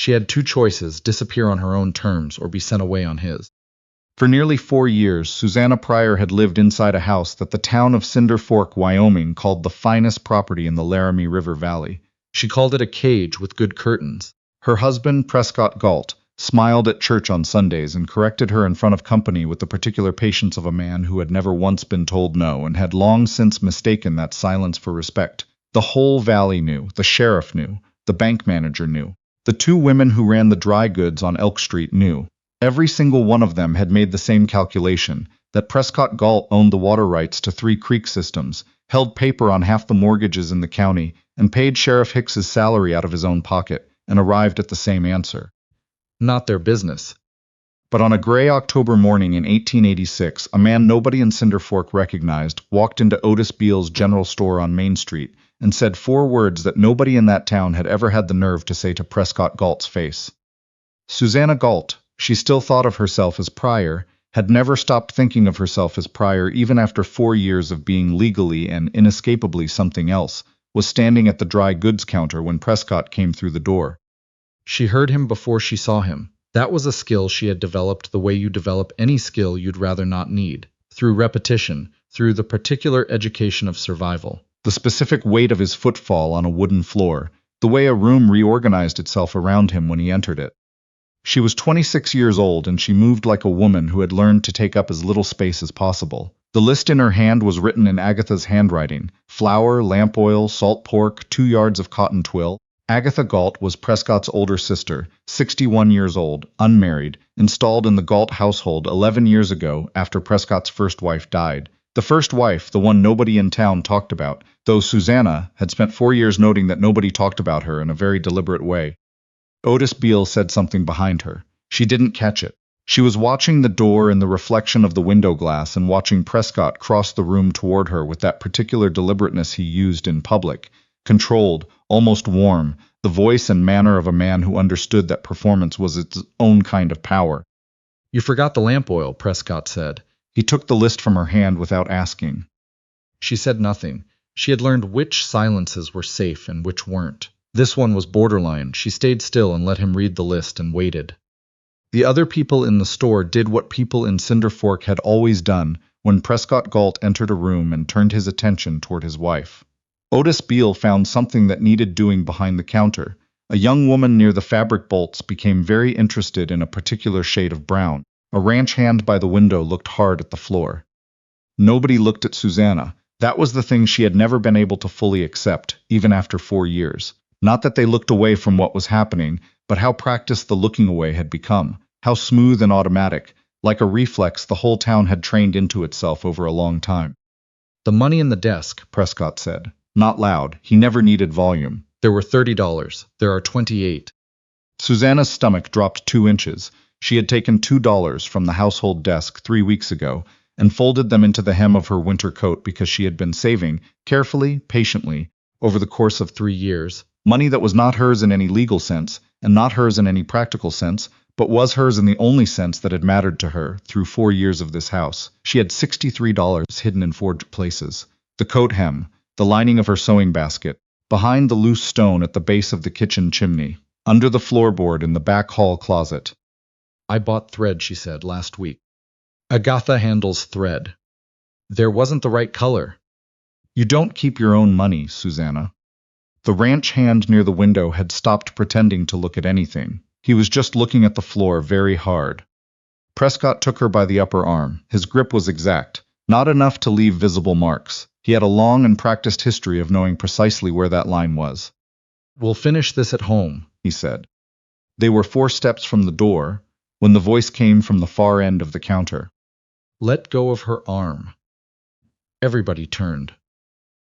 She had two choices: disappear on her own terms or be sent away on his. For nearly 4 years, Susannah Pryor had lived inside a house that the town of Cinder Fork, Wyoming, called the finest property in the Laramie River Valley. She called it a cage with good curtains. Her husband, Prescott Gault, smiled at church on Sundays and corrected her in front of company with the particular patience of a man who had never once been told no and had long since mistaken that silence for respect. The whole valley knew, the sheriff knew, the bank manager knew. The two women who ran the dry goods on Elk Street knew. Every single one of them had made the same calculation, that Prescott Gault owned the water rights to 3 creek systems, held paper on half the mortgages in the county, and paid Sheriff Hicks's salary out of his own pocket, and arrived at the same answer. Not their business. But on a gray October morning in 1886, a man nobody in Cinder Fork recognized walked into Otis Beale's general store on Main Street and said 4 words that nobody in that town had ever had the nerve to say to Prescott Gault's face. Susannah Gault, she still thought of herself as Pryor, had never stopped thinking of herself as Pryor even after 4 years of being legally and inescapably something else, was standing at the dry goods counter when Prescott came through the door. She heard him before she saw him. That was a skill she had developed the way you develop any skill you'd rather not need, through repetition, through the particular education of survival. The specific weight of his footfall on a wooden floor, the way a room reorganized itself around him when he entered it. She was 26 years old, and she moved like a woman who had learned to take up as little space as possible. The list in her hand was written in Agatha's handwriting: flour, lamp oil, salt pork, 2 yards of cotton twill. Agatha Gault was Prescott's older sister, 61 years old, unmarried, installed in the Gault household 11 years ago after Prescott's first wife died. The first wife, the one nobody in town talked about, though Susannah had spent 4 years noting that nobody talked about her in a very deliberate way. Otis Beale said something behind her. She didn't catch it. She was watching the door in the reflection of the window glass and watching Prescott cross the room toward her with that particular deliberateness he used in public, controlled, almost warm, the voice and manner of a man who understood that performance was its own kind of power. "You forgot the lamp oil," Prescott said. He took the list from her hand without asking. She said nothing. She had learned which silences were safe and which weren't. This one was borderline. She stayed still and let him read the list and waited. The other people in the store did what people in Cinder Fork had always done when Prescott Gault entered a room and turned his attention toward his wife. Otis Beale found something that needed doing behind the counter. A young woman near the fabric bolts became very interested in a particular shade of brown. A ranch hand by the window looked hard at the floor. Nobody looked at Susannah. That was the thing she had never been able to fully accept, even after 4 years. Not that they looked away from what was happening, but how practiced the looking away had become, how smooth and automatic, like a reflex the whole town had trained into itself over a long time. "The money in the desk," Prescott said. Not loud. He never needed volume. "There were $30. There are 28. Susannah's stomach dropped 2 inches. She had taken $2 from the household desk 3 weeks ago and folded them into the hem of her winter coat because she had been saving, carefully, patiently, over the course of 3 years, money that was not hers in any legal sense, and not hers in any practical sense, but was hers in the only sense that had mattered to her through 4 years of this house. She had $63 hidden in 4 places: the coat hem, the lining of her sewing basket, behind the loose stone at the base of the kitchen chimney, under the floorboard in the back hall closet. "I bought thread," she said, "last week. Agatha handles thread. There wasn't the right color." "You don't keep your own money, Susannah." The ranch hand near the window had stopped pretending to look at anything. He was just looking at the floor very hard. Prescott took her by the upper arm. His grip was exact, not enough to leave visible marks. He had a long and practiced history of knowing precisely where that line was. "We'll finish this at home," he said. They were 4 steps from the door when the voice came from the far end of the counter. "Let go of her arm." Everybody turned.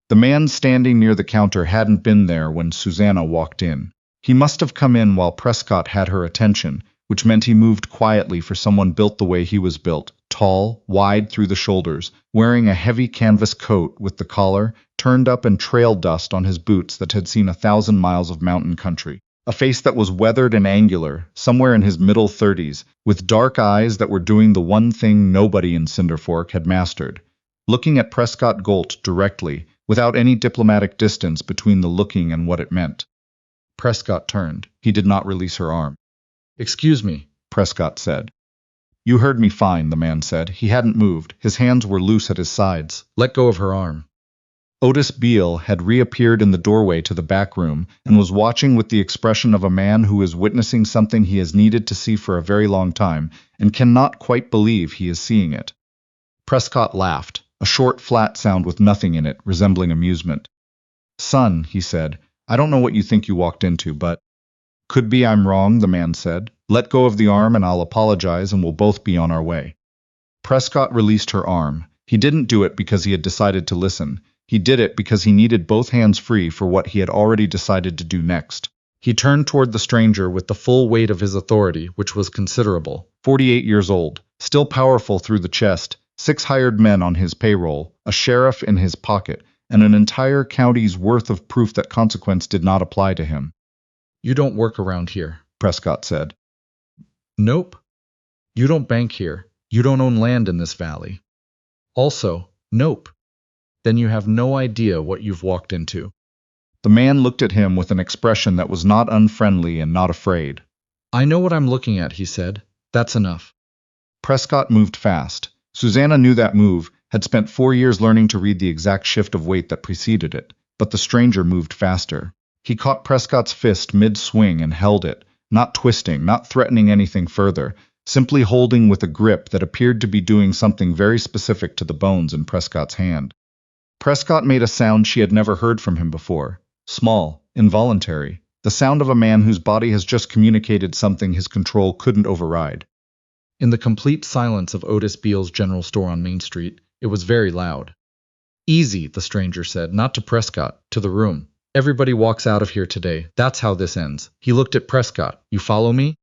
The man standing near the counter hadn't been there when Susannah walked in. He must have come in while Prescott had her attention, which meant he moved quietly for someone built the way he was built, tall, wide through the shoulders, wearing a heavy canvas coat with the collar turned up and trail dust on his boots that had seen 1,000 miles of mountain country. A face that was weathered and angular, somewhere in his middle 30s, with dark eyes that were doing the one thing nobody in Cinder Fork had mastered, looking at Prescott Gault directly, without any diplomatic distance between the looking and what it meant. Prescott turned. He did not release her arm. "Excuse me," Prescott said. "You heard me fine," the man said. He hadn't moved. His hands were loose at his sides. "Let go of her arm." Otis Beale had reappeared in the doorway to the back room and was watching with the expression of a man who is witnessing something he has needed to see for a very long time and cannot quite believe he is seeing it. Prescott laughed, a short, flat sound with nothing in it, resembling amusement. "Son," he said, "I don't know what you think you walked into, but—" "Could be I'm wrong," the man said. "Let go of the arm and I'll apologize and we'll both be on our way." Prescott released her arm. He didn't do it because he had decided to listen. He did it because he needed both hands free for what he had already decided to do next. He turned toward the stranger with the full weight of his authority, which was considerable. 48 years old, still powerful through the chest, 6 hired men on his payroll, a sheriff in his pocket, and an entire county's worth of proof that consequence did not apply to him. "You don't work around here," Prescott said. "Nope. You don't bank here. You don't own land in this valley." "Also, nope. Then you have no idea what you've walked into." The man looked at him with an expression that was not unfriendly and not afraid. "I know what I'm looking at," he said. "That's enough." Prescott moved fast. Susannah knew that move, had spent 4 years learning to read the exact shift of weight that preceded it, but the stranger moved faster. He caught Prescott's fist mid-swing and held it, not twisting, not threatening anything further, simply holding with a grip that appeared to be doing something very specific to the bones in Prescott's hand. Prescott made a sound she had never heard from him before. Small, involuntary, the sound of a man whose body has just communicated something his control couldn't override. In the complete silence of Otis Beale's general store on Main Street, it was very loud. "Easy," the stranger said, not to Prescott, to the room. "Everybody walks out of here today. That's how this ends." He looked at Prescott. "You follow me?"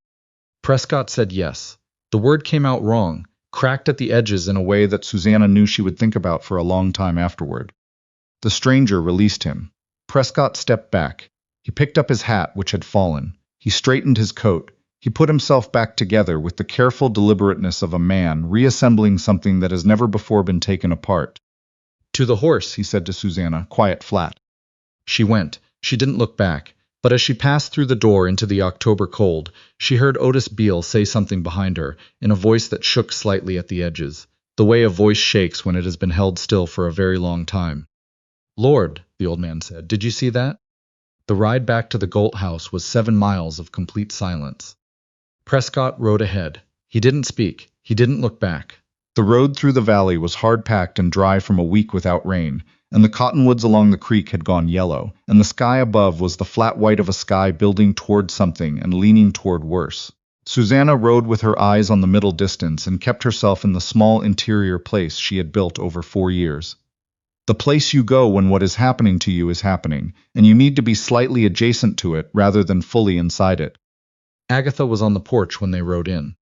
Prescott said yes. The word came out wrong, cracked at the edges in a way that Susannah knew she would think about for a long time afterward. The stranger released him. Prescott stepped back. He picked up his hat, which had fallen. He straightened his coat. He put himself back together with the careful deliberateness of a man reassembling something that has never before been taken apart. "To the horse," he said to Susannah, quiet, flat. She went. She didn't look back. But as she passed through the door into the October cold, she heard Otis Beale say something behind her, in a voice that shook slightly at the edges, the way a voice shakes when it has been held still for a very long time. "Lord," the old man said, "did you see that?" The ride back to the Gault house was 7 miles of complete silence. Prescott rode ahead. He didn't speak. He didn't look back. The road through the valley was hard-packed and dry from a week without rain, and the cottonwoods along the creek had gone yellow, and the sky above was the flat white of a sky building toward something and leaning toward worse. Susannah rode with her eyes on the middle distance and kept herself in the small interior place she had built over 4 years. The place you go when what is happening to you is happening, and you need to be slightly adjacent to it rather than fully inside it. Agatha was on the porch when they rode in.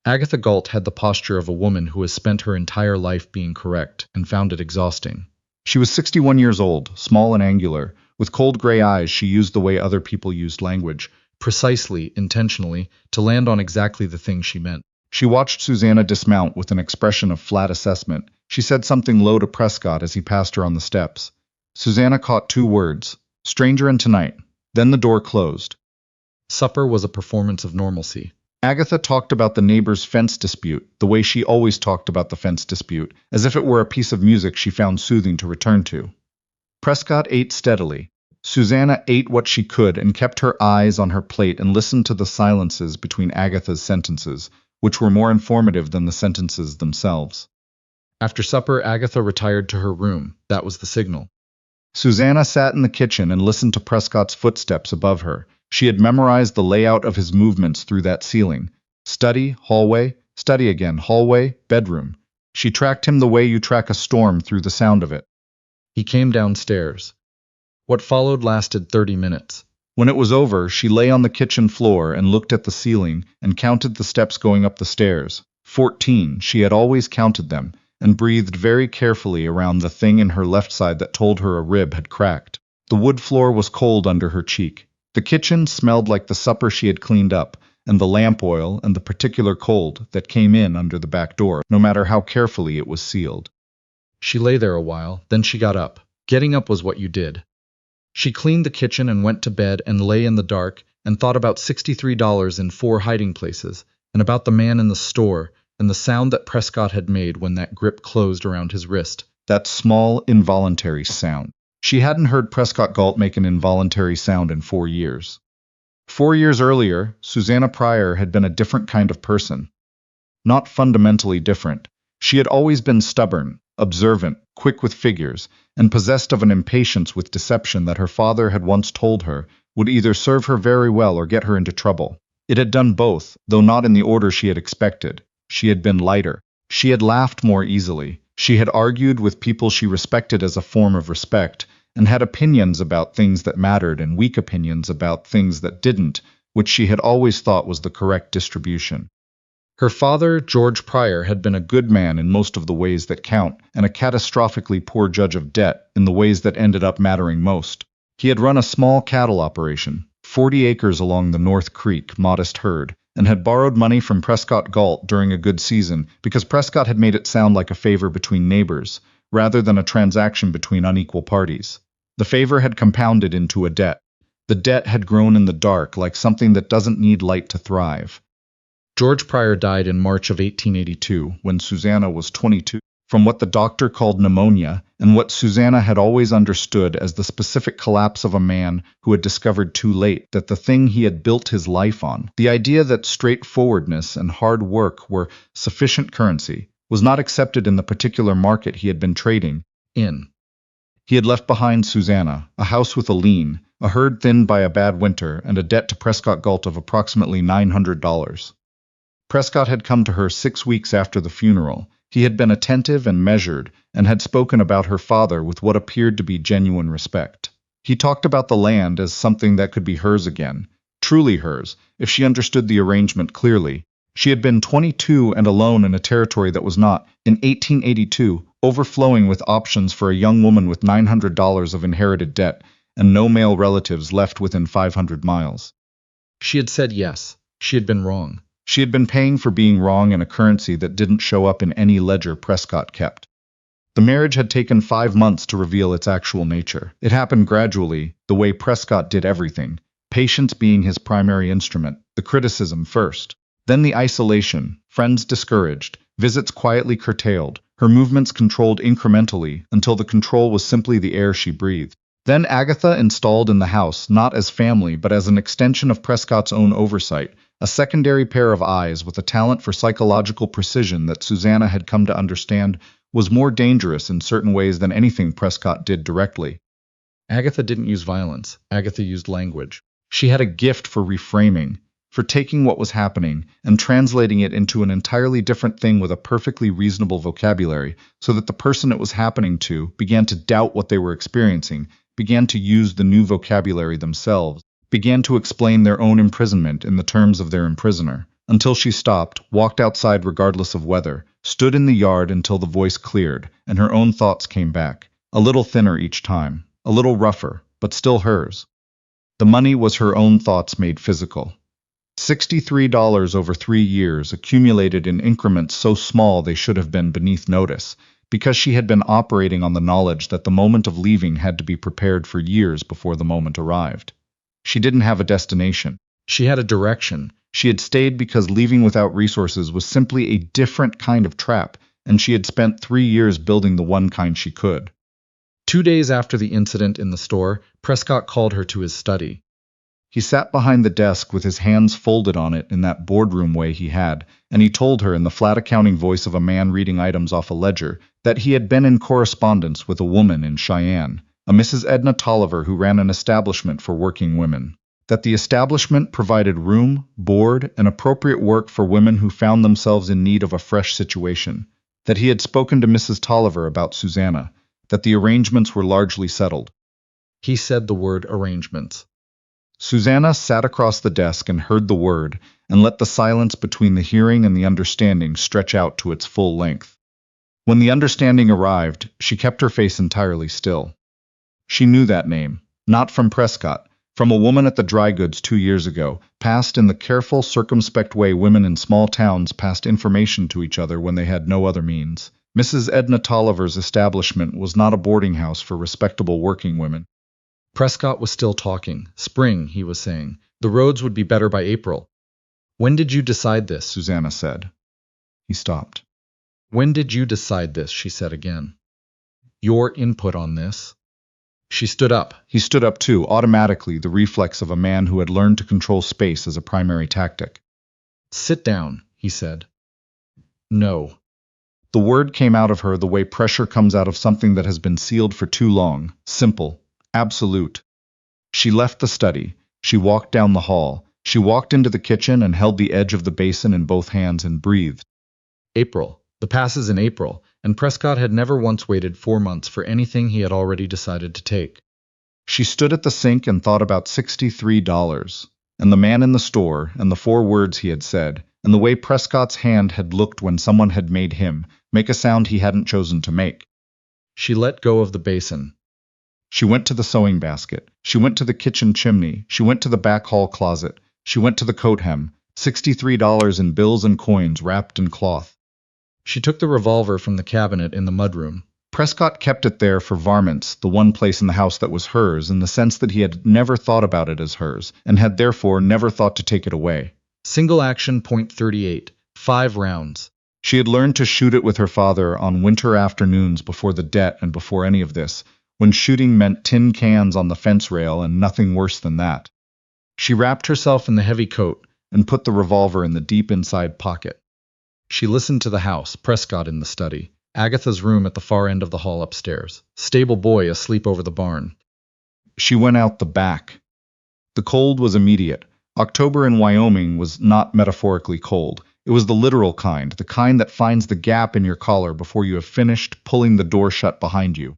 Agatha Gault had the posture of a woman who has spent her entire life being correct and found it exhausting. She was 61 years old, small and angular. With cold gray eyes, she used the way other people used language, precisely, intentionally, to land on exactly the thing she meant. She watched Susannah dismount with an expression of flat assessment. She said something low to Prescott as he passed her on the steps. Susannah caught 2 words, "stranger and tonight." Then the door closed. Supper was a performance of normalcy. Agatha talked about the neighbor's fence dispute, the way she always talked about the fence dispute, as if it were a piece of music she found soothing to return to. Prescott ate steadily. Susannah ate what she could and kept her eyes on her plate and listened to the silences between Agatha's sentences, which were more informative than the sentences themselves. After supper, Agatha retired to her room. That was the signal. Susannah sat in the kitchen and listened to Prescott's footsteps above her. She had memorized the layout of his movements through that ceiling. Study, hallway, study again, hallway, bedroom. She tracked him the way you track a storm through the sound of it. He came downstairs. What followed lasted 30 minutes. When it was over, she lay on the kitchen floor and looked at the ceiling and counted the steps going up the stairs. 14, she had always counted them, and breathed very carefully around the thing in her left side that told her a rib had cracked. The wood floor was cold under her cheek. The kitchen smelled like the supper she had cleaned up, and the lamp oil and the particular cold that came in under the back door, no matter how carefully it was sealed. She lay there a while, then she got up. Getting up was what you did. She cleaned the kitchen and went to bed and lay in the dark and thought about $63 in 4 hiding places, and about the man in the store, and the sound that Prescott had made when that grip closed around his wrist. That small, involuntary sound. She hadn't heard Prescott Gault make an involuntary sound in 4 years. 4 years earlier, Susannah Pryor had been a different kind of person. Not fundamentally different. She had always been stubborn, observant, quick with figures, and possessed of an impatience with deception that her father had once told her would either serve her very well or get her into trouble. It had done both, though not in the order she had expected. She had been lighter. She had laughed more easily. She had argued with people she respected as a form of respect, and had opinions about things that mattered and weak opinions about things that didn't, which she had always thought was the correct distribution. Her father, George Pryor, had been a good man in most of the ways that count, and a catastrophically poor judge of debt in the ways that ended up mattering most. He had run a small cattle operation, 40 acres along the North Creek modest herd, and had borrowed money from Prescott Gault during a good season because Prescott had made it sound like a favor between neighbors, rather than a transaction between unequal parties. The favor had compounded into a debt. The debt had grown in the dark like something that doesn't need light to thrive. George Pryor died in March of 1882, when Susannah was 22, from what the doctor called pneumonia, and what Susannah had always understood as the specific collapse of a man who had discovered too late that the thing he had built his life on, the idea that straightforwardness and hard work were sufficient currency, was not accepted in the particular market he had been trading in. He had left behind Susannah, a house with a lien, a herd thinned by a bad winter, and a debt to Prescott Gault of approximately $900. Prescott had come to her 6 weeks after the funeral. He had been attentive and measured, and had spoken about her father with what appeared to be genuine respect. He talked about the land as something that could be hers again, truly hers, if she understood the arrangement clearly. She had been 22 and alone in a territory that was not, in 1882, overflowing with options for a young woman with $900 of inherited debt and no male relatives left within 500 miles. She had said yes. She had been wrong. She had been paying for being wrong in a currency that didn't show up in any ledger Prescott kept. The marriage had taken 5 months to reveal its actual nature. It happened gradually, the way Prescott did everything, patience being his primary instrument, the criticism first. Then the isolation, friends discouraged, visits quietly curtailed, her movements controlled incrementally until the control was simply the air she breathed. Then Agatha installed in the house, not as family but as an extension of Prescott's own oversight, a secondary pair of eyes with a talent for psychological precision that Susannah had come to understand was more dangerous in certain ways than anything Prescott did directly. Agatha didn't use violence. Agatha used language. She had a gift for reframing, for taking what was happening and translating it into an entirely different thing with a perfectly reasonable vocabulary, so that the person it was happening to began to doubt what they were experiencing, began to use the new vocabulary themselves, began to explain their own imprisonment in the terms of their imprisoner, until she stopped, walked outside regardless of weather, stood in the yard until the voice cleared, and her own thoughts came back, a little thinner each time, a little rougher, but still hers. The money was her own thoughts made physical. $63 over 3 years, accumulated in increments so small they should have been beneath notice, because she had been operating on the knowledge that the moment of leaving had to be prepared for years before the moment arrived. She didn't have a destination. She had a direction. She had stayed because leaving without resources was simply a different kind of trap, and she had spent 3 years building the one kind she could. 2 days after the incident in the store, Prescott called her to his study. He sat behind the desk with his hands folded on it in that boardroom way he had, and he told her in the flat accounting voice of a man reading items off a ledger that he had been in correspondence with a woman in Cheyenne, a Mrs. Edna Tolliver who ran an establishment for working women, that the establishment provided room, board, and appropriate work for women who found themselves in need of a fresh situation, that he had spoken to Mrs. Tolliver about Susannah, that the arrangements were largely settled. He said the word arrangements. Susannah sat across the desk and heard the word, and let the silence between the hearing and the understanding stretch out to its full length. When the understanding arrived, she kept her face entirely still. She knew that name, not from Prescott, from a woman at the dry goods 2 years ago, passed in the careful, circumspect way women in small towns passed information to each other when they had no other means. Mrs. Edna Tolliver's establishment was not a boarding house for respectable working women. Prescott was still talking. Spring, he was saying. The roads would be better by April. When did you decide this? Susannah said. He stopped. When did you decide this? She said again. Your input on this? She stood up. He stood up too, automatically, the reflex of a man who had learned to control space as a primary tactic. Sit down, he said. No. The word came out of her the way pressure comes out of something that has been sealed for too long. Simple. Absolute. She left the study. She walked down the hall. She walked into the kitchen and held the edge of the basin in both hands and breathed. April. The passes in April, and Prescott had never once waited 4 months for anything he had already decided to take. She stood at the sink and thought about $63, and the man in the store, and the 4 words he had said, and the way Prescott's hand had looked when someone had made him make a sound he hadn't chosen to make. She let go of the basin. She went to the sewing basket. She went to the kitchen chimney. She went to the back hall closet. She went to the coat hem, $63 in bills and coins wrapped in cloth. She took the revolver from the cabinet in the mudroom. Prescott kept it there for varmints, the one place in the house that was hers, in the sense that he had never thought about it as hers, and had therefore never thought to take it away. Single action .38, 5 rounds. She had learned to shoot it with her father on winter afternoons before the debt and before any of this, when shooting meant tin cans on the fence rail and nothing worse than that. She wrapped herself in the heavy coat and put the revolver in the deep inside pocket. She listened to the house, Prescott in the study, Agatha's room at the far end of the hall upstairs, stable boy asleep over the barn. She went out the back. The cold was immediate. October in Wyoming was not metaphorically cold. It was the literal kind, the kind that finds the gap in your collar before you have finished pulling the door shut behind you.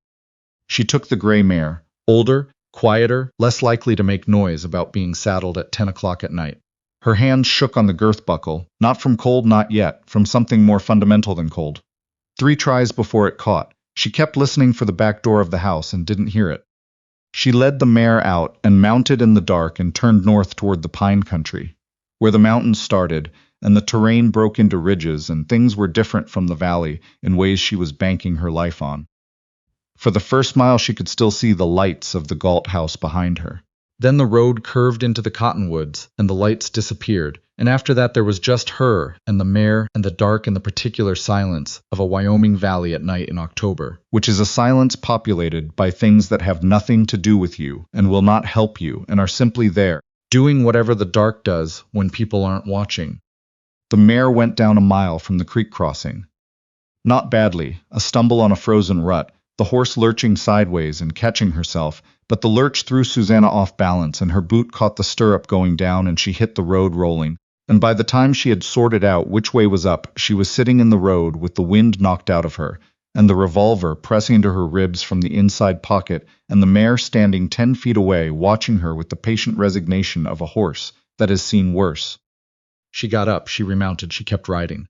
She took the gray mare, older, quieter, less likely to make noise about being saddled at 10 o'clock at night. Her hands shook on the girth buckle, not from cold, not yet, from something more fundamental than cold. 3 tries before it caught. She kept listening for the back door of the house and didn't hear it. She led the mare out and mounted in the dark and turned north toward the pine country, where the mountains started and the terrain broke into ridges and things were different from the valley in ways she was banking her life on. For the first mile she could still see the lights of the Gault house behind her. Then the road curved into the cottonwoods, and the lights disappeared, and after that there was just her and the mare and the dark and the particular silence of a Wyoming valley at night in October, which is a silence populated by things that have nothing to do with you and will not help you and are simply there, doing whatever the dark does when people aren't watching. The mare went down a mile from the creek crossing. Not badly, a stumble on a frozen rut, the horse lurching sideways and catching herself, but the lurch threw Susannah off balance and her boot caught the stirrup going down and she hit the road rolling. And by the time she had sorted out which way was up, she was sitting in the road with the wind knocked out of her, and the revolver pressing into her ribs from the inside pocket, and the mare standing 10 feet away watching her with the patient resignation of a horse that has seen worse. She got up, she remounted, she kept riding.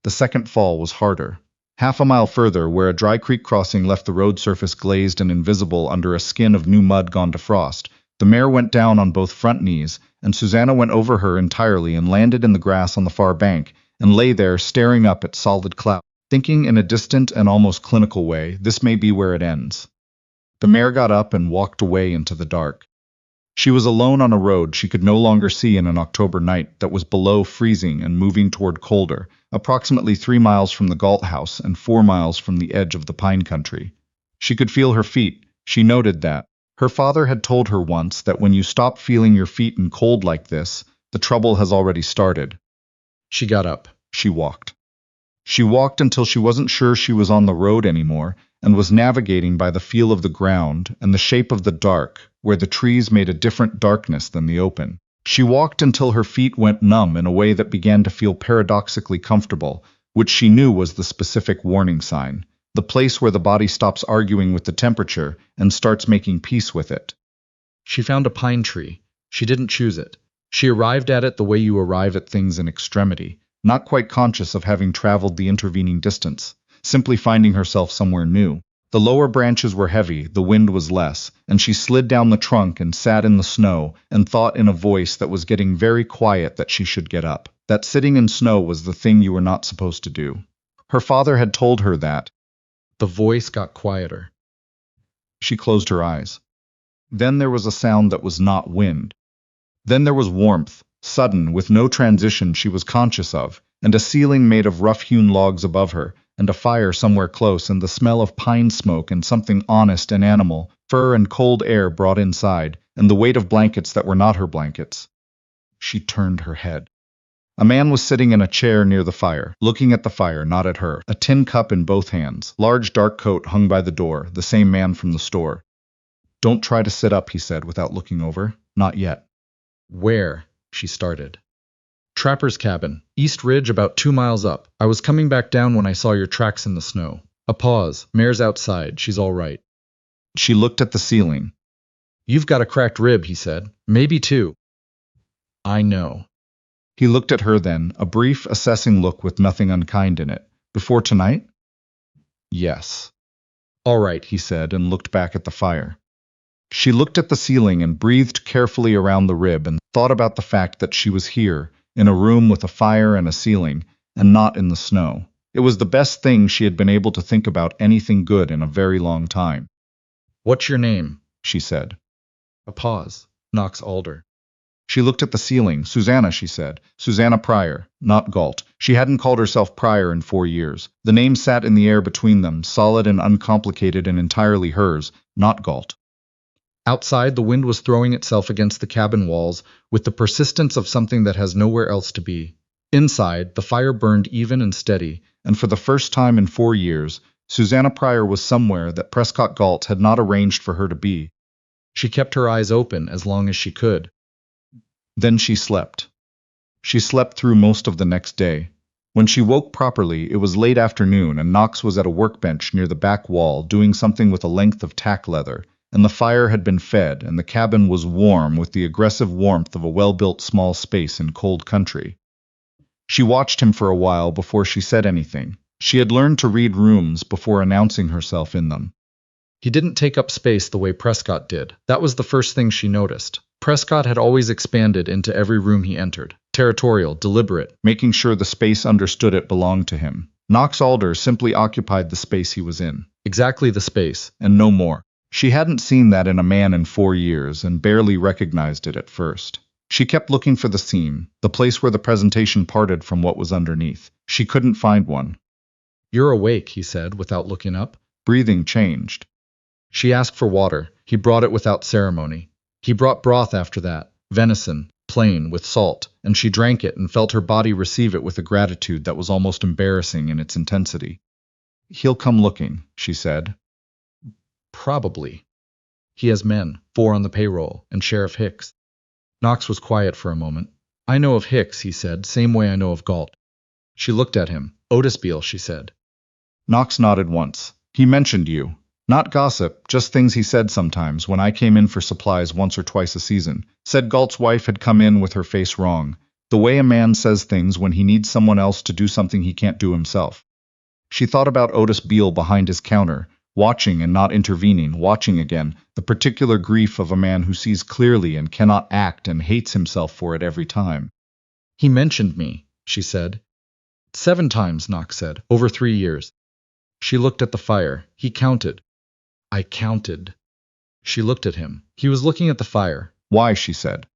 The second fall was harder. Half a mile further, where a dry creek crossing left the road surface glazed and invisible under a skin of new mud gone to frost, the mare went down on both front knees, and Susannah went over her entirely and landed in the grass on the far bank, and lay there staring up at solid clouds, thinking in a distant and almost clinical way, this may be where it ends. The mare got up and walked away into the dark. She was alone on a road she could no longer see in an October night that was below freezing and moving toward colder, approximately 3 miles from the Gault house and 4 miles from the edge of the pine country. She could feel her feet. She noted that. Her father had told her once that when you stop feeling your feet in cold like this, the trouble has already started. She got up. She walked. She walked until she wasn't sure she was on the road anymore and was navigating by the feel of the ground and the shape of the dark, where the trees made a different darkness than the open. She walked until her feet went numb in a way that began to feel paradoxically comfortable, which she knew was the specific warning sign, the place where the body stops arguing with the temperature and starts making peace with it. She found a pine tree. She didn't choose it. She arrived at it the way you arrive at things in extremity, not quite conscious of having traveled the intervening distance, simply finding herself somewhere new. The lower branches were heavy, the wind was less, and she slid down the trunk and sat in the snow and thought in a voice that was getting very quiet that she should get up, that sitting in snow was the thing you were not supposed to do. Her father had told her that. The voice got quieter. She closed her eyes. Then there was a sound that was not wind. Then there was warmth, sudden, with no transition she was conscious of, and a ceiling made of rough-hewn logs above her, and a fire somewhere close, and the smell of pine smoke and something honest and animal, fur and cold air brought inside, and the weight of blankets that were not her blankets. She turned her head. A man was sitting in a chair near the fire, looking at the fire, not at her, a tin cup in both hands, large dark coat hung by the door, the same man from the store. "Don't try to sit up," he said without looking over. "Not yet." "Where?" she started. "Trapper's cabin, East Ridge, about 2 miles up. I was coming back down when I saw your tracks in the snow." A pause. "Mare's outside. She's all right." She looked at the ceiling. "You've got a cracked rib," he said. "Maybe 2. "I know." He looked at her then, a brief, assessing look with nothing unkind in it. "Before tonight?" "Yes." "All right," he said, and looked back at the fire. She looked at the ceiling and breathed carefully around the rib and thought about the fact that she was here, in a room with a fire and a ceiling, and not in the snow. It was the best thing she had been able to think about anything good in a very long time. "What's your name?" she said. A pause. "Knox Alder." She looked at the ceiling. "Susannah," she said. "Susannah Pryor, not Gault." She hadn't called herself Pryor in 4 years. The name sat in the air between them, solid and uncomplicated and entirely hers, not Gault. Outside, the wind was throwing itself against the cabin walls with the persistence of something that has nowhere else to be. Inside, the fire burned even and steady, and for the first time in 4 years, Susannah Pryor was somewhere that Prescott Gault had not arranged for her to be. She kept her eyes open as long as she could. Then she slept. She slept through most of the next day. When she woke properly, it was late afternoon, and Knox was at a workbench near the back wall doing something with a length of tack leather, and the fire had been fed, and the cabin was warm with the aggressive warmth of a well-built small space in cold country. She watched him for a while before she said anything. She had learned to read rooms before announcing herself in them. He didn't take up space the way Prescott did. That was the first thing she noticed. Prescott had always expanded into every room he entered. Territorial, deliberate, making sure the space understood it belonged to him. Knox Alder simply occupied the space he was in. Exactly the space, and no more. She hadn't seen that in a man in 4 years, and barely recognized it at first. She kept looking for the seam, the place where the presentation parted from what was underneath. She couldn't find one. "You're awake," he said, without looking up. Breathing changed. She asked for water. He brought it without ceremony. He brought broth after that, venison, plain, with salt, and she drank it and felt her body receive it with a gratitude that was almost embarrassing in its intensity. "He'll come looking," she said. "Probably. He has men, 4 on the payroll, and Sheriff Hicks." Knox was quiet for a moment. "I know of Hicks," he said, "same way I know of Gault." She looked at him. "Otis Beale," she said. Knox nodded once. "He mentioned you. Not gossip, just things he said sometimes when I came in for supplies once or twice a season. Said Gault's wife had come in with her face wrong. The way a man says things when he needs someone else to do something he can't do himself." She thought about Otis Beale behind his counter, watching and not intervening, watching again, the particular grief of a man who sees clearly and cannot act and hates himself for it every time. "He mentioned me," she said. 7 times, Knox said, "over 3 years." She looked at the fire. He counted. "I counted." She looked at him. He was looking at the fire. "Why?" she said.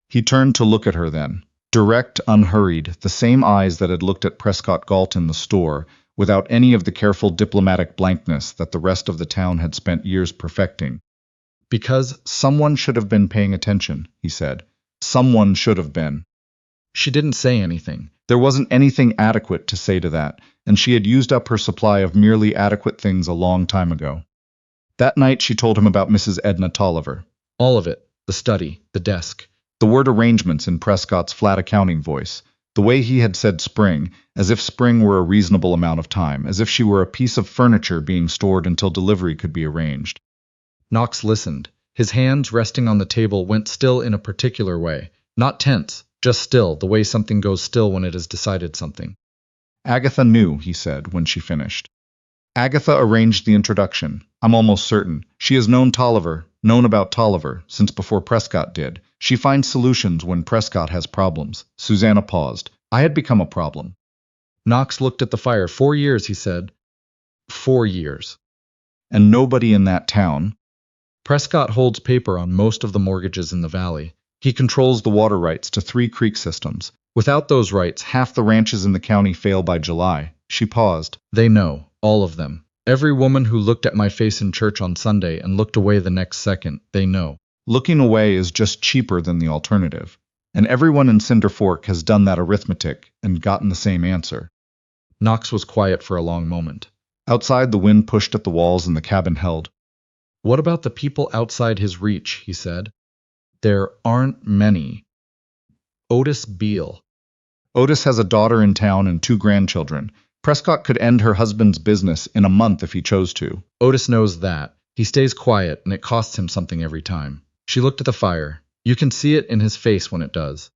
He turned to look at her then. Direct, unhurried, the same eyes that had looked at Prescott Gault in the store, without any of the careful diplomatic blankness that the rest of the town had spent years perfecting. "Because someone should have been paying attention," he said. "Someone should have been." She didn't say anything. There wasn't anything adequate to say to that, and she had used up her supply of merely adequate things a long time ago. That night she told him about Mrs. Edna Tolliver. All of it. The study, the desk, the word arrangements in Prescott's flat accounting voice, the way he had said spring, as if spring were a reasonable amount of time, as if she were a piece of furniture being stored until delivery could be arranged. Knox listened. His hands, resting on the table, went still in a particular way. Not tense, just still, the way something goes still when it has decided something. "Agatha knew," he said, when she finished. "Agatha arranged the introduction. I'm almost certain. She has known Tolliver, known about Tolliver, since before Prescott did. She finds solutions when Prescott has problems." Susannah paused. "I had become a problem." Knox looked at the fire. 4 years, he said. 4 years. "And nobody in that town?" Prescott holds paper on most of the mortgages in the valley. He controls the water rights to 3 creek systems. Without those rights, half the ranches in the county fail by July. She paused. They know, all of them. Every woman who looked at my face in church on Sunday and looked away the next second, they know. Looking away is just cheaper than the alternative. And everyone in Cinder Fork has done that arithmetic and gotten the same answer. Knox was quiet for a long moment. Outside, the wind pushed at the walls and the cabin held. What about the people outside his reach, he said. There aren't many. Otis Beale. Otis has a daughter in town and 2 grandchildren. Prescott could end her husband's business in a month if he chose to. Otis knows that. He stays quiet, and it costs him something every time. She looked at the fire. You can see it in his face when it does.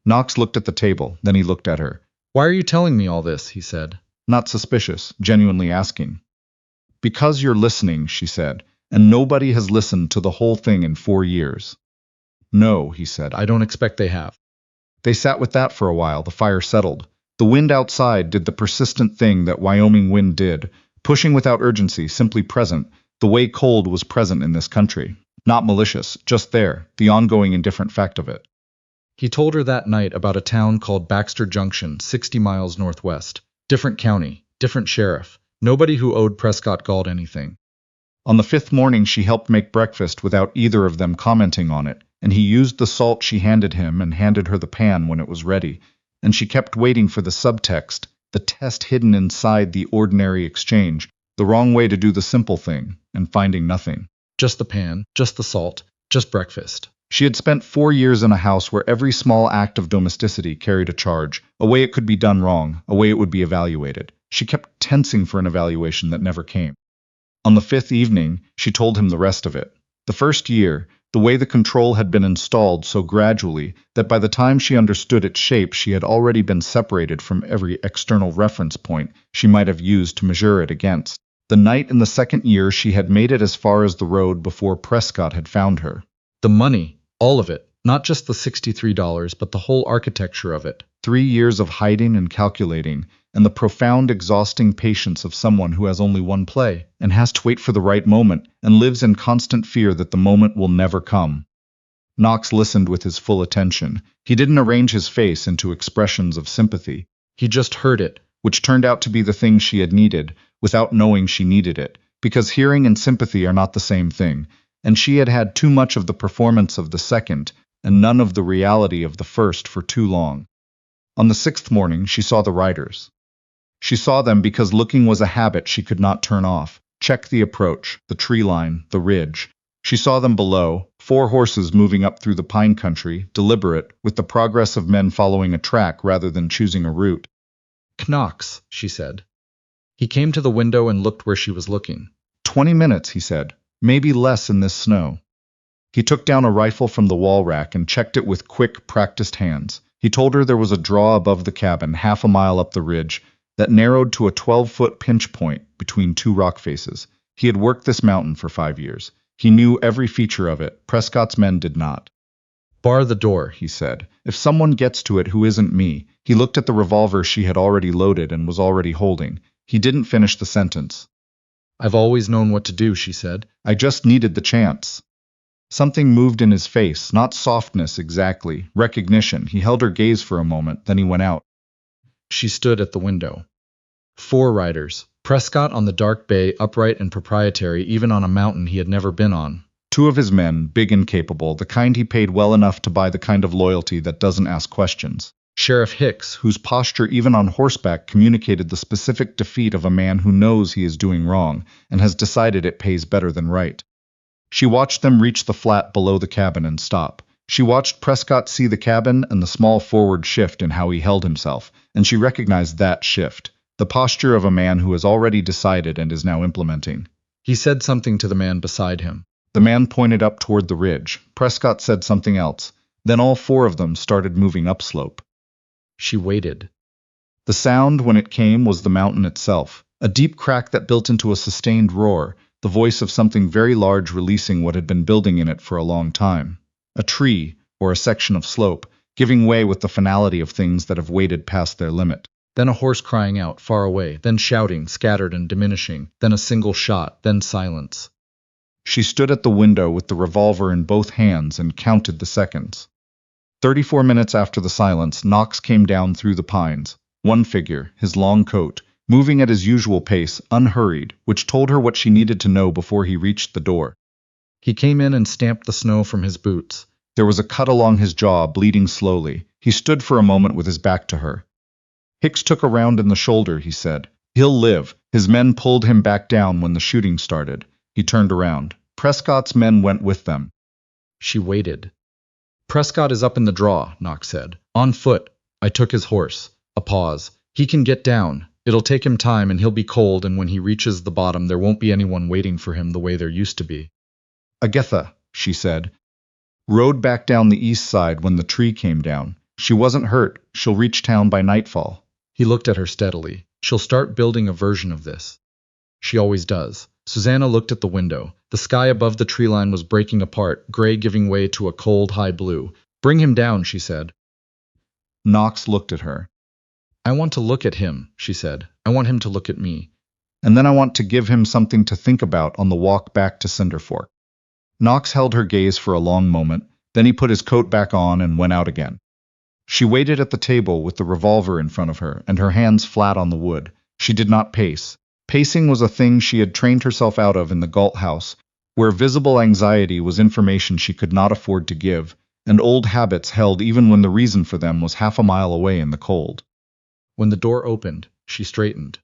Knox looked at the table, then he looked at her. Why are you telling me all this, he said. Not suspicious, genuinely asking. Because you're listening, she said, and nobody has listened to the whole thing in 4 years. No, he said, I don't expect they have. They sat with that for a while. The fire settled. The wind outside did the persistent thing that Wyoming wind did, pushing without urgency, simply present, the way cold was present in this country. Not malicious, just there, the ongoing indifferent fact of it. He told her that night about a town called Baxter Junction, 60 miles northwest. Different county, different sheriff, nobody who owed Prescott Gault anything. On the 5th morning she helped make breakfast without either of them commenting on it, and he used the salt she handed him and handed her the pan when it was ready, and she kept waiting for the subtext, the test hidden inside the ordinary exchange, the wrong way to do the simple thing, and finding nothing. Just the pan, just the salt, just breakfast. She had spent 4 years in a house where every small act of domesticity carried a charge, a way it could be done wrong, a way it would be evaluated. She kept tensing for an evaluation that never came. On the 5th evening, she told him the rest of it. The first year, the way the control had been installed so gradually that by the time she understood its shape, she had already been separated from every external reference point she might have used to measure it against. The night in the 2nd year, she had made it as far as the road before Prescott had found her. The money, all of it, not just the $63, but the whole architecture of it. 3 years of hiding and calculating, and the profound, exhausting patience of someone who has only one play, and has to wait for the right moment, and lives in constant fear that the moment will never come. Knox listened with his full attention. He didn't arrange his face into expressions of sympathy. He just heard it, which turned out to be the thing she had needed, without knowing she needed it, because hearing and sympathy are not the same thing, and she had had too much of the performance of the second, and none of the reality of the first for too long. On the 6th morning, she saw the riders. She saw them because looking was a habit she could not turn off. Check the approach, the tree line, the ridge. She saw them below, 4 horses moving up through the pine country, deliberate, with the progress of men following a track rather than choosing a route. Knox, she said. He came to the window and looked where she was looking. 20 minutes, he said. Maybe less in this snow. He took down a rifle from the wall rack and checked it with quick, practiced hands. He told her there was a draw above the cabin, half a mile up the ridge, that narrowed to a 12-foot pinch point between 2 rock faces. He had worked this mountain for 5 years. He knew every feature of it. Prescott's men did not. Bar the door, he said. If someone gets to it who isn't me. He looked at the revolver she had already loaded and was already holding. He didn't finish the sentence. I've always known what to do, she said. I just needed the chance. Something moved in his face, not softness exactly, recognition. He held her gaze for a moment, then he went out. She stood at the window. 4 riders. Prescott on the dark bay, upright and proprietary, even on a mountain he had never been on. 2 of his men, big and capable, the kind he paid well enough to buy the kind of loyalty that doesn't ask questions. Sheriff Hicks, whose posture even on horseback communicated the specific defeat of a man who knows he is doing wrong and has decided it pays better than right. She watched them reach the flat below the cabin and stop. She watched Prescott see the cabin and the small forward shift in how he held himself, and she recognized that shift, the posture of a man who has already decided and is now implementing. He said something to the man beside him. The man pointed up toward the ridge. Prescott said something else. Then all 4 of them started moving upslope. She waited. The sound, when it came, was the mountain itself, a deep crack that built into a sustained roar, the voice of something very large releasing what had been building in it for a long time. A tree, or a section of slope, giving way with the finality of things that have waited past their limit. Then a horse crying out, far away, then shouting, scattered and diminishing, then a single shot, then silence. She stood at the window with the revolver in both hands and counted the seconds. 34 minutes after the silence, Knox came down through the pines. One figure, his long coat, moving at his usual pace, unhurried, which told her what she needed to know before he reached the door. He came in and stamped the snow from his boots. There was a cut along his jaw, bleeding slowly. He stood for a moment with his back to her. Hicks took a round in the shoulder, he said. He'll live. His men pulled him back down when the shooting started. He turned around. Prescott's men went with them. She waited. Prescott is up in the draw, Knox said. On foot. I took his horse. A pause. He can get down. It'll take him time and he'll be cold, and when he reaches the bottom there won't be anyone waiting for him the way there used to be. Agatha, she said. Rode back down the east side when the tree came down. She wasn't hurt. She'll reach town by nightfall. He looked at her steadily. She'll start building a version of this. She always does. Susannah looked at the window. The sky above the tree line was breaking apart, gray giving way to a cold, high blue. Bring him down, she said. Knox looked at her. I want to look at him, she said. I want him to look at me. And then I want to give him something to think about on the walk back to Cinder Fork. Knox held her gaze for a long moment, then he put his coat back on and went out again. She waited at the table with the revolver in front of her and her hands flat on the wood. She did not pace. Pacing was a thing she had trained herself out of in the Gault house, where visible anxiety was information she could not afford to give, and old habits held even when the reason for them was half a mile away in the cold. When the door opened, she straightened.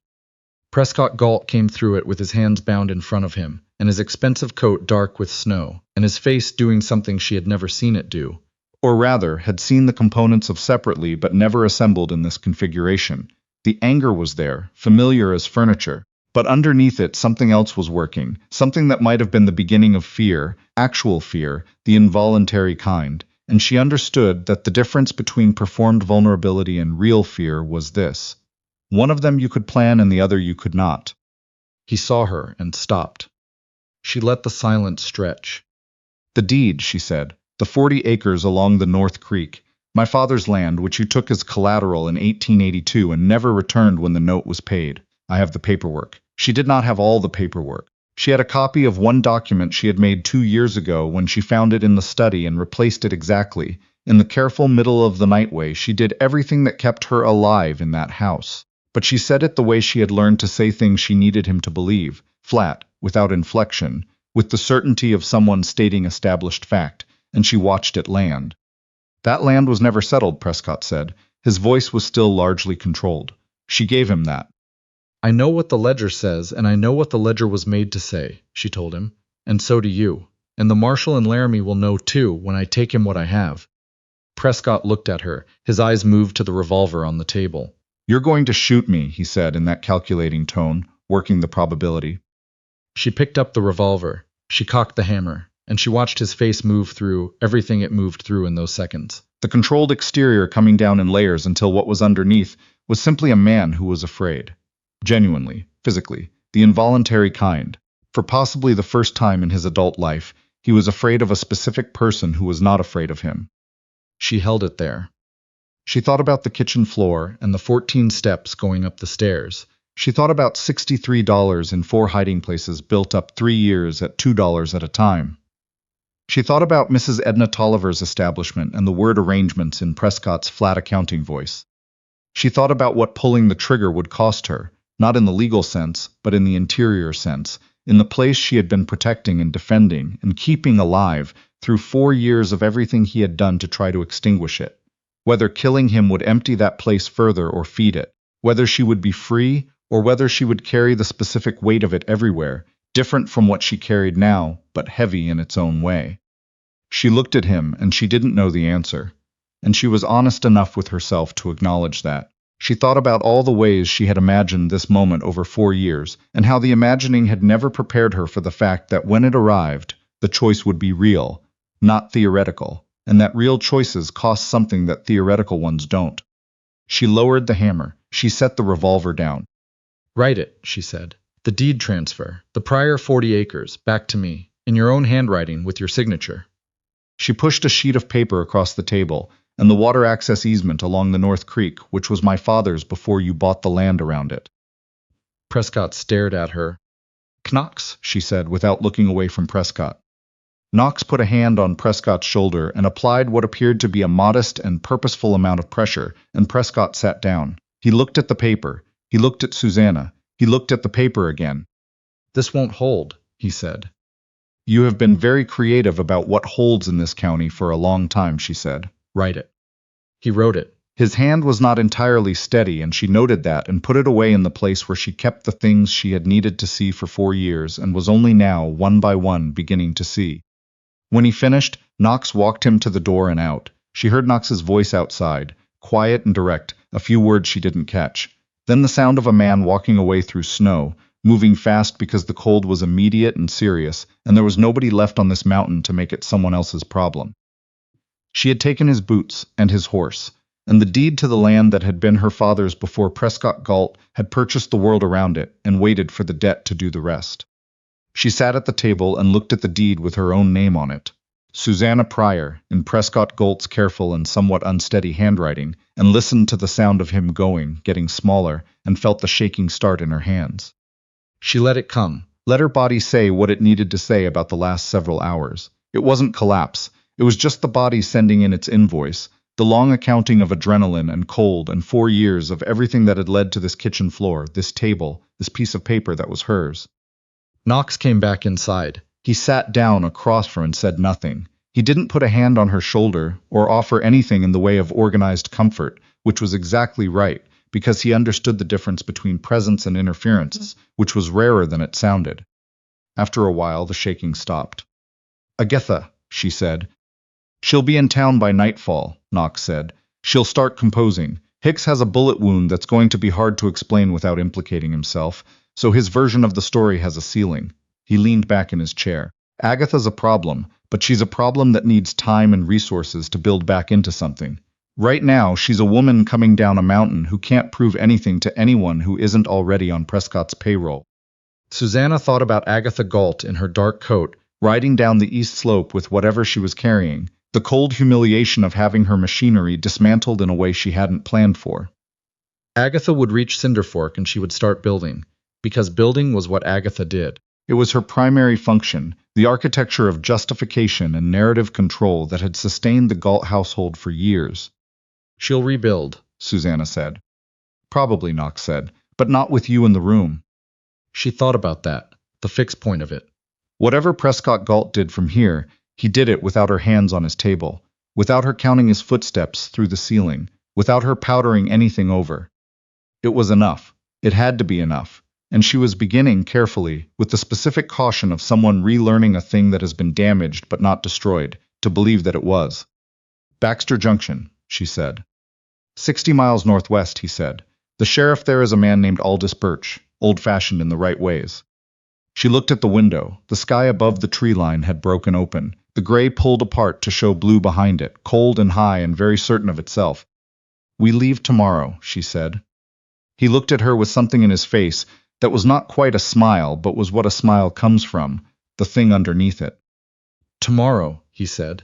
Prescott Gault came through it with his hands bound in front of him, and his expensive coat dark with snow, and his face doing something she had never seen it do. Or rather, had seen the components of separately but never assembled in this configuration. The anger was there, familiar as furniture, but underneath it something else was working, something that might have been the beginning of fear, actual fear, the involuntary kind, and she understood that the difference between performed vulnerability and real fear was this. One of them you could plan and the other you could not. He saw her and stopped. She let the silence stretch. The deed, she said, the 40 acres along the North Creek, my father's land, which you took as collateral in 1882 and never returned when the note was paid. I have the paperwork. She did not have all the paperwork. She had a copy of one document she had made 2 years ago when she found it in the study and replaced it exactly. In the careful middle of the night way, she did everything that kept her alive in that house. But she said it the way she had learned to say things she needed him to believe, flat, without inflection, with the certainty of someone stating established fact, and she watched it land. That land was never settled, Prescott said. His voice was still largely controlled. She gave him that. I know what the ledger says, and I know what the ledger was made to say, she told him. And so do you. And the Marshal and Laramie will know too when I take him what I have. Prescott looked at her. His eyes moved to the revolver on the table. You're going to shoot me, he said in that calculating tone, working the probability. She picked up the revolver. She cocked the hammer, and she watched his face move through everything it moved through in those seconds. The controlled exterior coming down in layers until what was underneath was simply a man who was afraid. Genuinely, physically, the involuntary kind. For possibly the first time in his adult life, he was afraid of a specific person who was not afraid of him. She held it there. She thought about the kitchen floor and the 14 steps going up the stairs. She thought about $63 in 4 hiding places built up 3 years at $2 at a time. She thought about Mrs. Edna Tolliver's establishment and the word arrangements in Prescott's flat accounting voice. She thought about what pulling the trigger would cost her, not in the legal sense, but in the interior sense, in the place she had been protecting and defending and keeping alive through 4 years of everything he had done to try to extinguish it. Whether killing him would empty that place further or feed it, whether she would be free or whether she would carry the specific weight of it everywhere, different from what she carried now, but heavy in its own way. She looked at him, and she didn't know the answer, and she was honest enough with herself to acknowledge that. She thought about all the ways she had imagined this moment over 4 years, and how the imagining had never prepared her for the fact that when it arrived, the choice would be real, not theoretical, and that real choices cost something that theoretical ones don't. She lowered the hammer. She set the revolver down. Write it, she said. The deed transfer, the prior 40 acres, back to me, in your own handwriting with your signature. She pushed a sheet of paper across the table, and the water access easement along the North Creek, which was my father's before you bought the land around it. Prescott stared at her. Knox, she said, without looking away from Prescott. Knox put a hand on Prescott's shoulder and applied what appeared to be a modest and purposeful amount of pressure, and Prescott sat down. He looked at the paper. He looked at Susannah. He looked at the paper again. This won't hold, he said. You have been very creative about what holds in this county for a long time, she said. Write it. He wrote it. His hand was not entirely steady, and she noted that and put it away in the place where she kept the things she had needed to see for 4 years and was only now, one by one, beginning to see. When he finished, Knox walked him to the door and out. She heard Knox's voice outside, quiet and direct, a few words she didn't catch. Then the sound of a man walking away through snow, moving fast because the cold was immediate and serious, and there was nobody left on this mountain to make it someone else's problem. She had taken his boots and his horse, and the deed to the land that had been her father's before Prescott Gault had purchased the world around it and waited for the debt to do the rest. She sat at the table and looked at the deed with her own name on it, Susannah Pryor, in Prescott Gault's careful and somewhat unsteady handwriting, and listened to the sound of him going, getting smaller, and felt the shaking start in her hands. She let it come, let her body say what it needed to say about the last several hours. It wasn't collapse, it was just the body sending in its invoice, the long accounting of adrenaline and cold and 4 years of everything that had led to this kitchen floor, this table, this piece of paper that was hers. Knox came back inside. He sat down across from her and said nothing. He didn't put a hand on her shoulder or offer anything in the way of organized comfort, which was exactly right, because he understood the difference between presence and interference, which was rarer than it sounded. After a while, the shaking stopped. Agatha, she said. She'll be in town by nightfall, Knox said. She'll start composing. Hicks has a bullet wound that's going to be hard to explain without implicating himself, so his version of the story has a ceiling. He leaned back in his chair. Agatha's a problem, but she's a problem that needs time and resources to build back into something. Right now, she's a woman coming down a mountain who can't prove anything to anyone who isn't already on Prescott's payroll. Susannah thought about Agatha Gault in her dark coat, riding down the east slope with whatever she was carrying, the cold humiliation of having her machinery dismantled in a way she hadn't planned for. Agatha would reach Cinder Fork and she would start building, because building was what Agatha did. It was her primary function, the architecture of justification and narrative control that had sustained the Gault household for years. She'll rebuild, Susannah said. Probably, Knox said, but not with you in the room. She thought about that, the fixed point of it. Whatever Prescott Gault did from here, he did it without her hands on his table, without her counting his footsteps through the ceiling, without her powdering anything over. It was enough. It had to be enough. And she was beginning carefully, with the specific caution of someone relearning a thing that has been damaged but not destroyed, to believe that it was. Baxter Junction, she said. 60 miles northwest, he said. The sheriff there is a man named Aldous Birch, old-fashioned in the right ways. She looked at the window. The sky above the tree line had broken open, the gray pulled apart to show blue behind it, cold and high and very certain of itself. We leave tomorrow, she said. He looked at her with something in his face that was not quite a smile, but was what a smile comes from, the thing underneath it. Tomorrow, he said.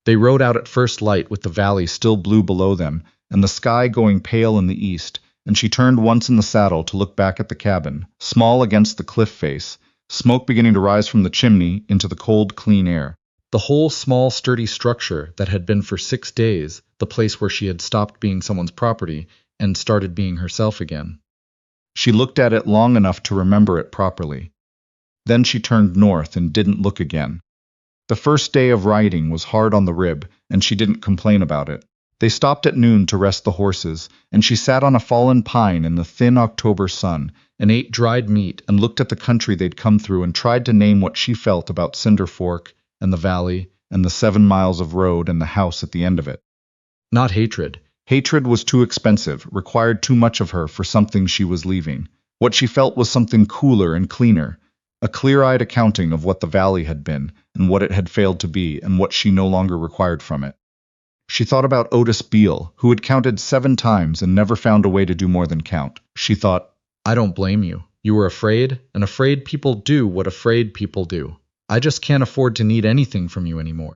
They rode out at first light with the valley still blue below them, and the sky going pale in the east, and she turned once in the saddle to look back at the cabin, small against the cliff face, smoke beginning to rise from the chimney into the cold, clean air. The whole small, sturdy structure that had been for 6 days the place where she had stopped being someone's property and started being herself again. She looked at it long enough to remember it properly. Then she turned north and didn't look again. The first day of riding was hard on the rib, and she didn't complain about it. They stopped at noon to rest the horses, and she sat on a fallen pine in the thin October sun and ate dried meat and looked at the country they'd come through and tried to name what she felt about Cinder Fork and the valley and the 7 miles of road and the house at the end of it. Not hatred. Hatred was too expensive, required too much of her for something she was leaving. What she felt was something cooler and cleaner, a clear-eyed accounting of what the valley had been and what it had failed to be and what she no longer required from it. She thought about Otis Beale, who had counted 7 times and never found a way to do more than count. She thought, I don't blame you. You were afraid, and afraid people do what afraid people do. I just can't afford to need anything from you anymore.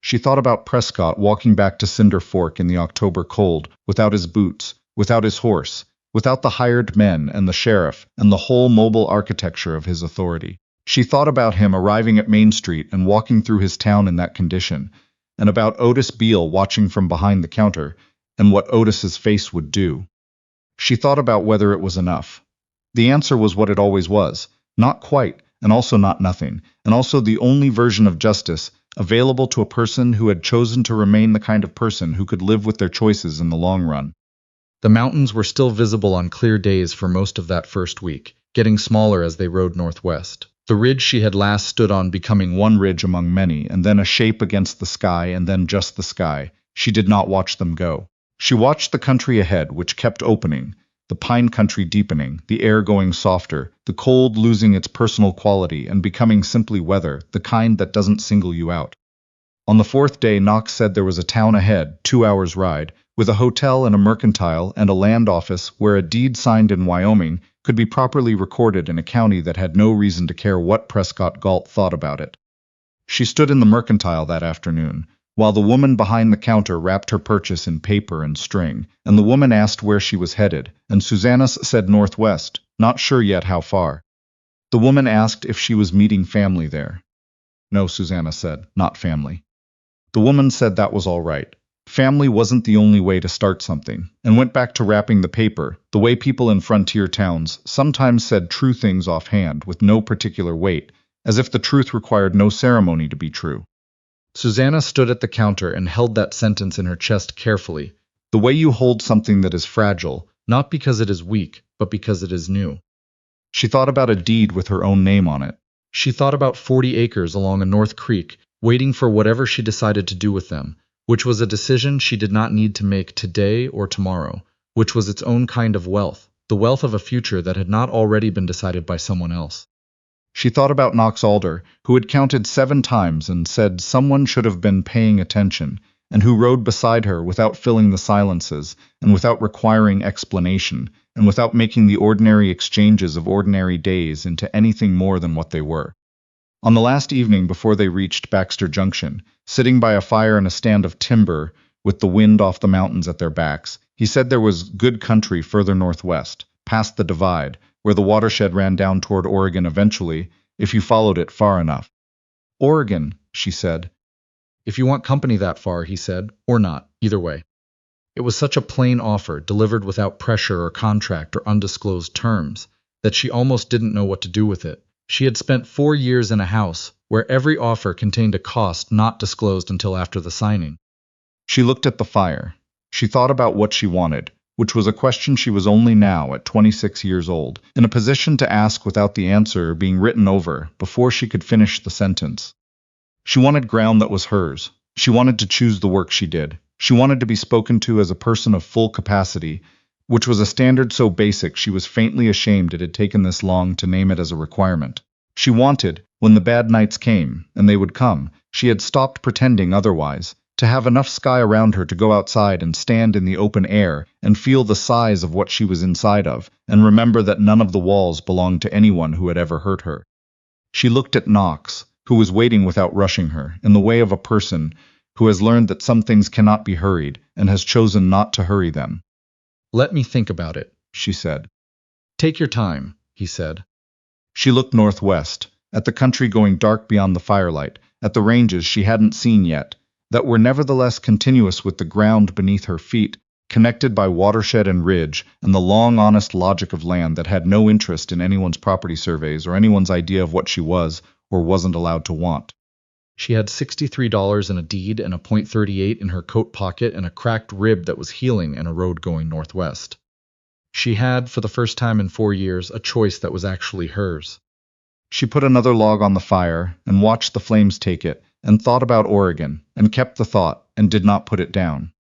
She thought about Prescott walking back to Cinder Fork in the October cold, without his boots, without his horse, without the hired men and the sheriff and the whole mobile architecture of his authority. She thought about him arriving at Main Street and walking through his town in that condition, and about Otis Beale watching from behind the counter, and what Otis's face would do. She thought about whether it was enough. The answer was what it always was, not quite, and also not nothing, and also the only version of justice available to a person who had chosen to remain the kind of person who could live with their choices in the long run. The mountains were still visible on clear days for most of that first week, getting smaller as they rode northwest. The ridge she had last stood on becoming one ridge among many, and then a shape against the sky, and then just the sky. She did not watch them go. She watched the country ahead, which kept opening, the pine country deepening, the air going softer, the cold losing its personal quality and becoming simply weather, the kind that doesn't single you out. On the fourth day, Knox said there was a town ahead, 2 hours' ride, with a hotel and a mercantile and a land office where a deed signed in Wyoming could be properly recorded in a county that had no reason to care what Prescott Gault thought about it. She stood in the mercantile that afternoon, while the woman behind the counter wrapped her purchase in paper and string, and the woman asked where she was headed, and Susannah said northwest, not sure yet how far. The woman asked if she was meeting family there. No, Susannah said, not family. The woman said that was all right. Family wasn't the only way to start something, and went back to wrapping the paper, the way people in frontier towns sometimes said true things offhand with no particular weight, as if the truth required no ceremony to be true. Susannah stood at the counter and held that sentence in her chest carefully, the way you hold something that is fragile, not because it is weak, but because it is new. She thought about a deed with her own name on it. She thought about 40 acres along a North Creek, waiting for whatever she decided to do with them, which was a decision she did not need to make today or tomorrow, which was its own kind of wealth, the wealth of a future that had not already been decided by someone else. She thought about Knox Alder, who had counted 7 times and said someone should have been paying attention, and who rode beside her without filling the silences, and without requiring explanation, and without making the ordinary exchanges of ordinary days into anything more than what they were. On the last evening before they reached Baxter Junction, sitting by a fire in a stand of timber with the wind off the mountains at their backs, he said there was good country further northwest, past the divide, where the watershed ran down toward Oregon eventually, if you followed it far enough. Oregon, she said. If you want company that far, he said, or not, either way. It was such a plain offer, delivered without pressure or contract or undisclosed terms, that she almost didn't know what to do with it. She had spent 4 years in a house where every offer contained a cost not disclosed until after the signing. She looked at the fire. She thought about what she wanted, which was a question she was only now, at 26 years old, in a position to ask without the answer being written over before she could finish the sentence. She wanted ground that was hers. She wanted to choose the work she did. She wanted to be spoken to as a person of full capacity, which was a standard so basic she was faintly ashamed it had taken this long to name it as a requirement. She wanted, when the bad nights came, and they would come, she had stopped pretending otherwise, to have enough sky around her to go outside and stand in the open air and feel the size of what she was inside of, and remember that none of the walls belonged to anyone who had ever hurt her. She looked at Knox, who was waiting without rushing her, in the way of a person who has learned that some things cannot be hurried and has chosen not to hurry them. Let me think about it, she said. Take your time, he said. She looked northwest, at the country going dark beyond the firelight, at the ranges she hadn't seen yet, that were nevertheless continuous with the ground beneath her feet, connected by watershed and ridge, and the long honest logic of land that had no interest in anyone's property surveys or anyone's idea of what she was or wasn't allowed to want. She had $63 in a deed and a .38 in her coat pocket and a cracked rib that was healing and a road going northwest. She had, for the first time in 4 years, a choice that was actually hers. She put another log on the fire and watched the flames take it, and thought about Oregon, and kept the thought, and did not put it down.